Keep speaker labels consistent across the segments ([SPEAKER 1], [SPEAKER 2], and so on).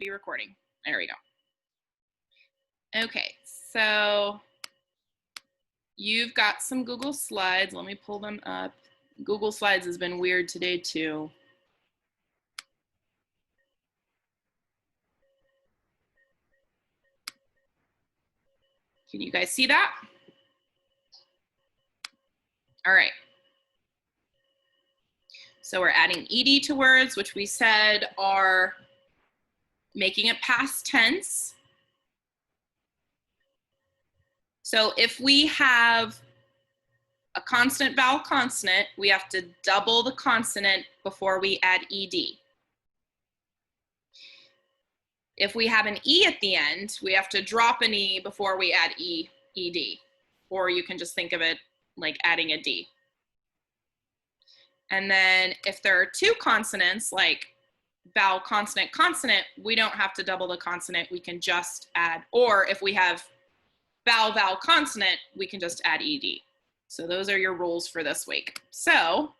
[SPEAKER 1] be recording. There we go. Okay, so you've got some Google Slides. Let me pull them up. Google Slides has been weird today too. Can you guys see that? All right. So we're adding ed to words, which we said are making it past tense. So if we have a consonant, vowel, consonant, we have to double the consonant before we add ed. If we have an e at the end, we have to drop an e before we add ed. Or you can just think of it like adding a d. And then if there are two consonants, like vowel, consonant, consonant, we don't have to double the consonant. We can just add, or if we have vowel, vowel, consonant, we can just add ed. So those are your rules for this week. So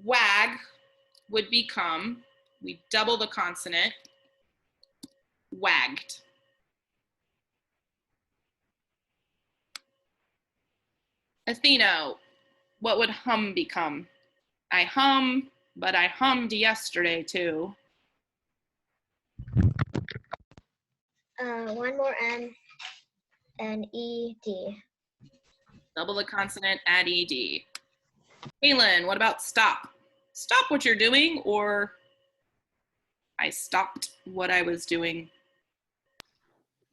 [SPEAKER 1] wag would become, we double the consonant, wagged. Athena, what would hum become? I hum, but I hummed yesterday too.
[SPEAKER 2] One more N and ED.
[SPEAKER 1] Double the consonant, add ed. Kaylin, what about stop? Stop what you're doing, or I stopped what I was doing.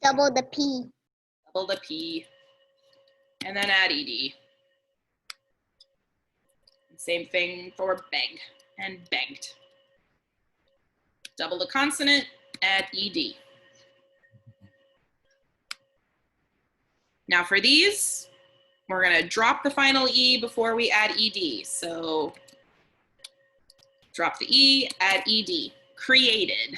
[SPEAKER 2] Double the P.
[SPEAKER 1] Double the P, and then add ed. Same thing for beg and begged. Double the consonant, add ed. Now for these, we're gonna drop the final E before we add ed. So drop the E, add ed, created.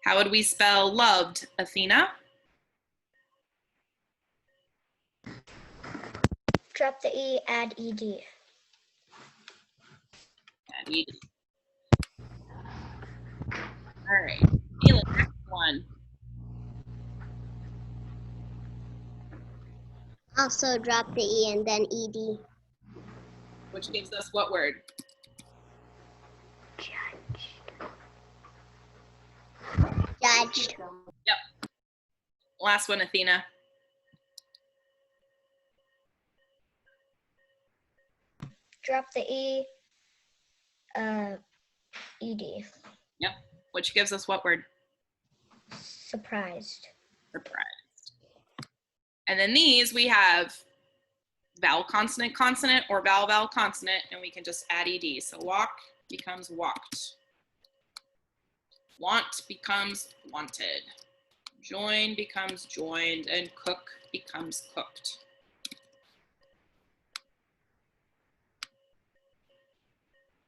[SPEAKER 1] How would we spell loved, Athena?
[SPEAKER 2] Drop the E, add ED.
[SPEAKER 1] Add ed. All right, Kaylin, next one.
[SPEAKER 2] Also drop the E and then ED.
[SPEAKER 1] Which gives us what word?
[SPEAKER 2] Judged.
[SPEAKER 1] Yep. Last one, Athena.
[SPEAKER 2] Drop the E, ED.
[SPEAKER 1] Yep. Which gives us what word?
[SPEAKER 2] Surprised.
[SPEAKER 1] Surprised. And then these, we have vowel, consonant, consonant, or vowel, vowel, consonant, and we can just add ed. So walk becomes walked. Want becomes wanted. Join becomes joined, and cook becomes cooked.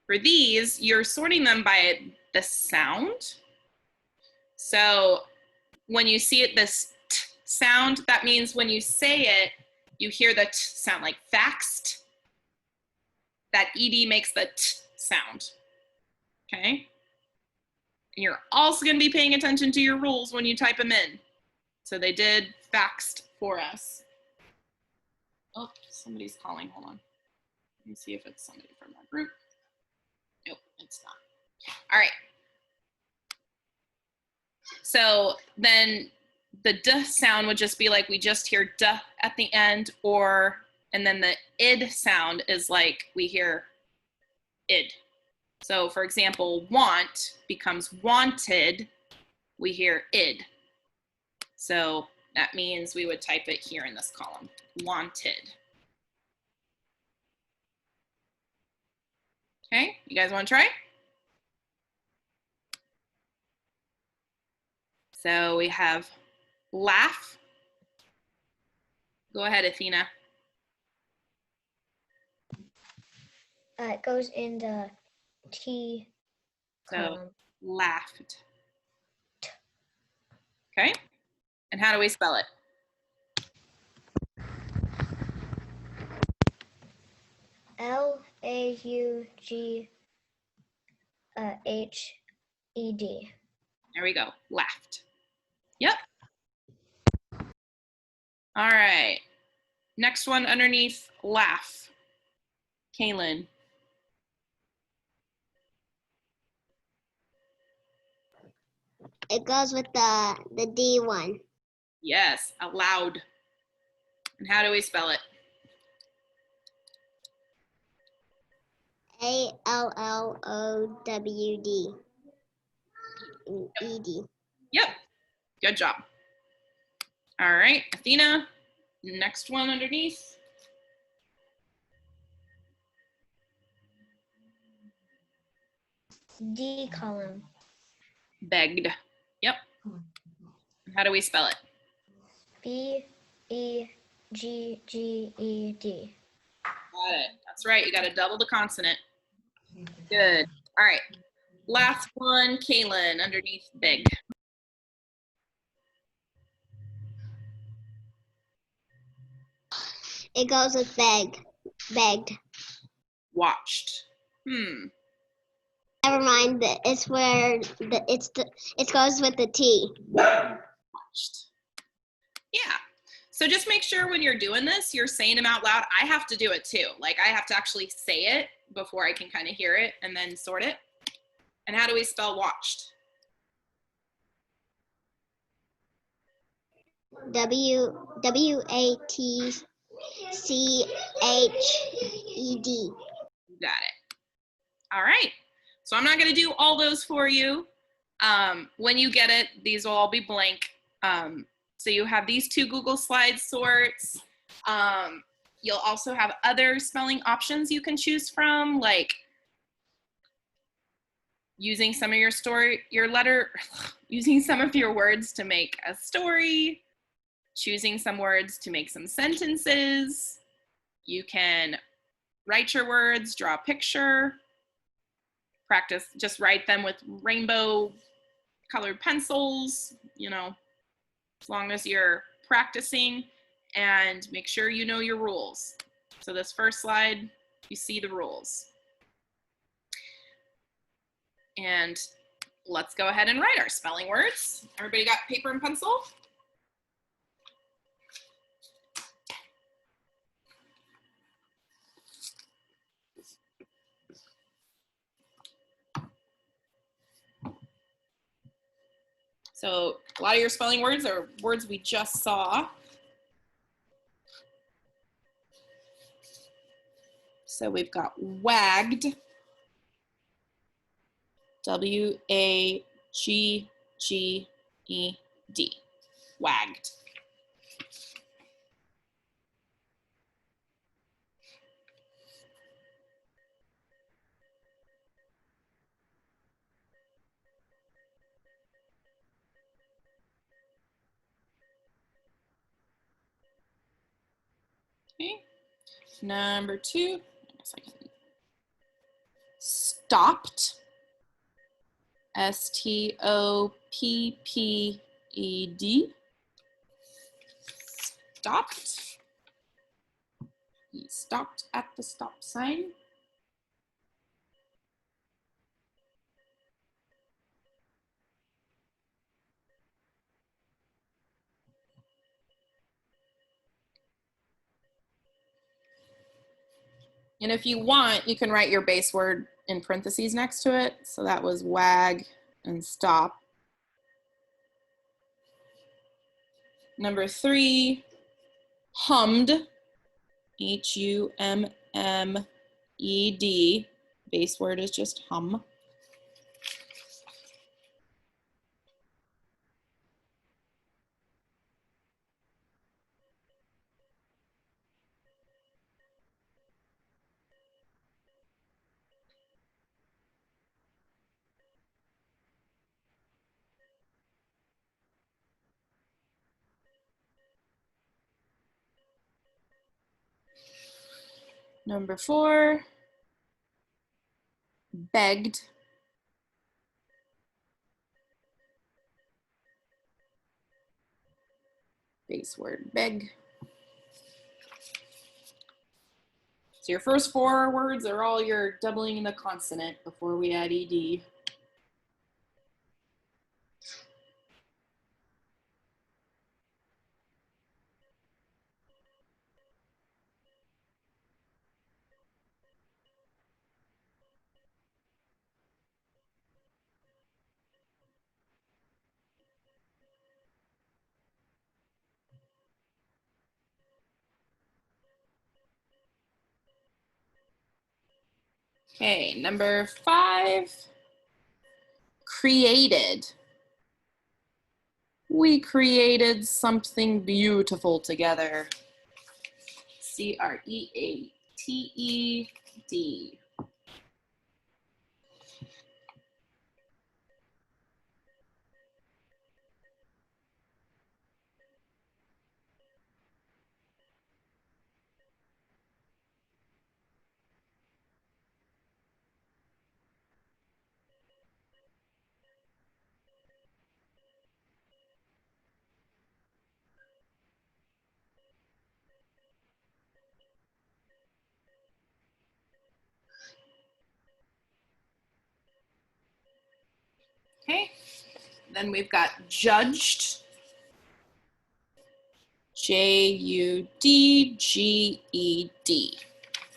[SPEAKER 1] For these, you're sorting them by the sound. So when you see it, this t sound, that means when you say it, you hear the t sound, like faxed. That ed makes the t sound, okay? And you're also gonna be paying attention to your rules when you type them in. So they did faxed for us. Oh, somebody's calling, hold on. Let me see if it's somebody from our group. Nope, it's not. All right. So then the d sound would just be like we just hear d at the end, or, and then the id sound is like we hear id. So for example, want becomes wanted, we hear id. So that means we would type it here in this column, wanted. Okay, you guys want to try? So we have laugh. Go ahead, Athena.
[SPEAKER 2] It goes in the T column.
[SPEAKER 1] So laughed. Okay, and how do we spell it?
[SPEAKER 2] LAUGHT. H-E-D.
[SPEAKER 1] There we go, laughed. Yep. All right, next one underneath laugh. Kaylin.
[SPEAKER 3] It goes with the D one.
[SPEAKER 1] Yes, allowed. And how do we spell it?
[SPEAKER 3] A-L-L-O-W-D. E-D.
[SPEAKER 1] Yep, good job. All right, Athena, next one underneath.
[SPEAKER 2] D column.
[SPEAKER 1] Begged. Yep. How do we spell it?
[SPEAKER 2] B-E-G-G-E-D.
[SPEAKER 1] Got it. That's right. You got to double the consonant. Good. All right. Last one, Kaylin, underneath big.
[SPEAKER 3] It goes with begged.
[SPEAKER 1] Watched.
[SPEAKER 3] Never mind. It's where it goes with the T.
[SPEAKER 1] Watched. Yeah. So just make sure when you're doing this, you're saying them out loud. I have to do it too. Like I have to actually say it before I can kind of hear it and then sort it. And how do we spell watched?
[SPEAKER 3] W-A-T-C-H-E-D.
[SPEAKER 1] Got it. All right. So I'm not going to do all those for you. When you get it, these will all be blank. So you have these two Google Slides sorts. You'll also have other spelling options you can choose from, like using some of your using some of your words to make a story, choosing some words to make some sentences. You can write your words, draw a picture, practice, just write them with rainbow colored pencils, you know, as long as you're practicing, and make sure you know your rules. So this first slide, you see the rules. And let's go ahead and write our spelling words. Everybody got paper and pencil? So a lot of your spelling words are words we just saw. So we've got wagged, W-A-G-G-E-D, wagged. Okay. Number two, stopped, S-T-O-P-P-E-D, stopped. He stopped at the stop sign. And if you want, you can write your base word in parentheses next to it. So that was wag and stop. Number three, hummed, H-U-M-M-E-D. Base word is just hum. Number four, begged. Base word beg. So your first 4 words are all your doubling the consonant before we add ed. Okay, number 5, created. We created something beautiful together. created. Okay, then we've got judged. Judged.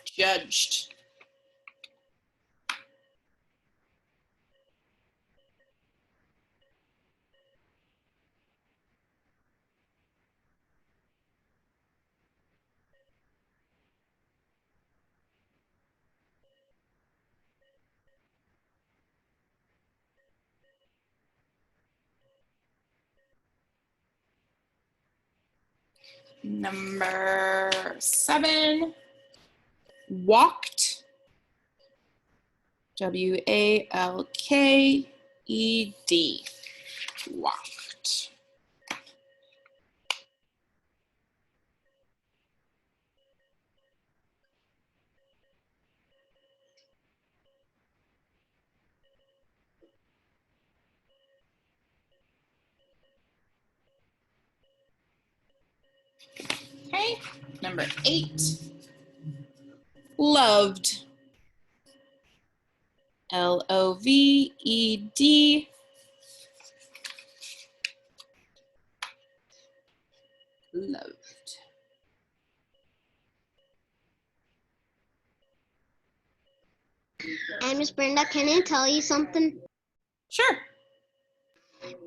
[SPEAKER 1] Judged. Number 7, walked. WALKED. Walked. Okay, number 8, loved. LOVED. Loved.
[SPEAKER 3] And Miss Brenda, can I tell you something?
[SPEAKER 1] Sure.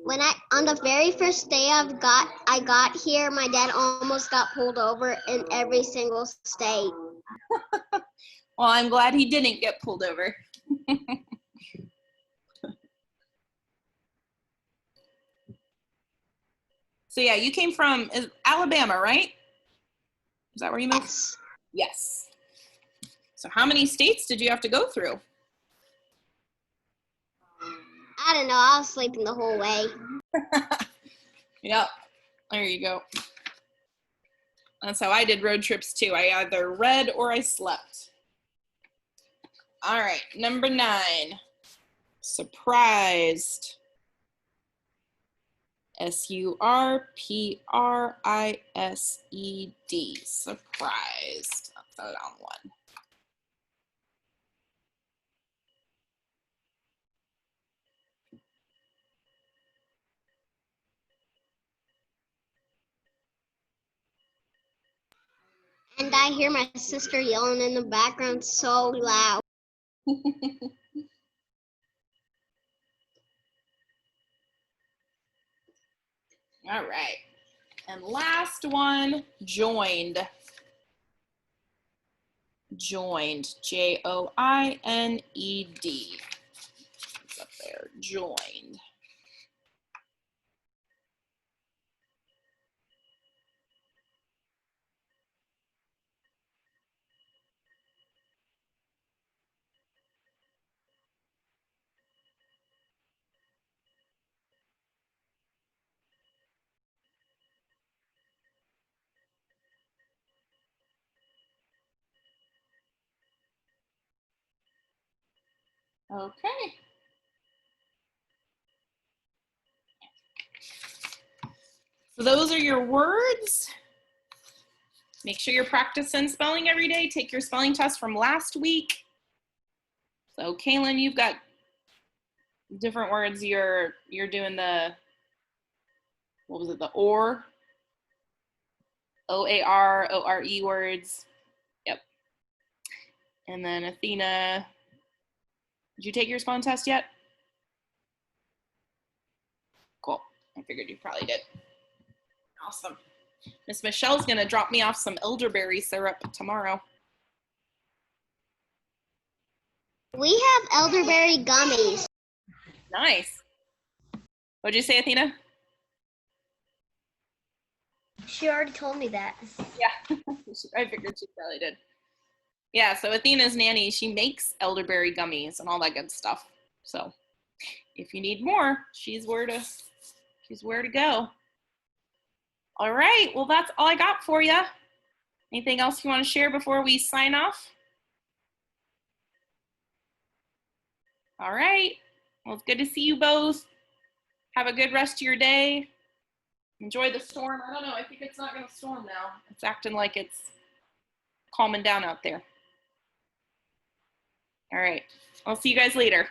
[SPEAKER 3] When on the very first day I got here, my dad almost got pulled over in every single state.
[SPEAKER 1] Well, I'm glad he didn't get pulled over. So yeah, you came from Alabama, right? Is that where you moved?
[SPEAKER 3] Yes.
[SPEAKER 1] Yes. So how many states did you have to go through?
[SPEAKER 3] I don't know. I was sleeping the whole way.
[SPEAKER 1] Yep. There you go. That's how I did road trips too. I either read or I slept. All right, number 9, surprised. SURPRISED. Surprised. That's a long one.
[SPEAKER 3] And I hear my sister yelling in the background so loud.
[SPEAKER 1] All right. And last one, joined. Joined. JOINED. It's up there. Joined. Okay. So those are your words. Make sure you're practicing spelling every day. Take your spelling test from last week. So Kaylin, you've got different words. You're doing the, what was it, the or? O-A-R, O-R-E words. Yep. And then Athena, did you take your spelling test yet? Cool. I figured you probably did. Awesome. Miss Michelle's gonna drop me off some elderberry syrup tomorrow.
[SPEAKER 3] We have elderberry gummies.
[SPEAKER 1] Nice. What'd you say, Athena?
[SPEAKER 2] She already told me that.
[SPEAKER 1] Yeah, I figured she probably did. Yeah, so Athena's nanny, she makes elderberry gummies and all that good stuff. So if you need more, she's where to go. All right, well, that's all I got for you. Anything else you want to share before we sign off? All right, well, it's good to see you both. Have a good rest of your day. Enjoy the storm. I don't know, I think it's not gonna storm now. It's acting like it's calming down out there. All right, I'll see you guys later.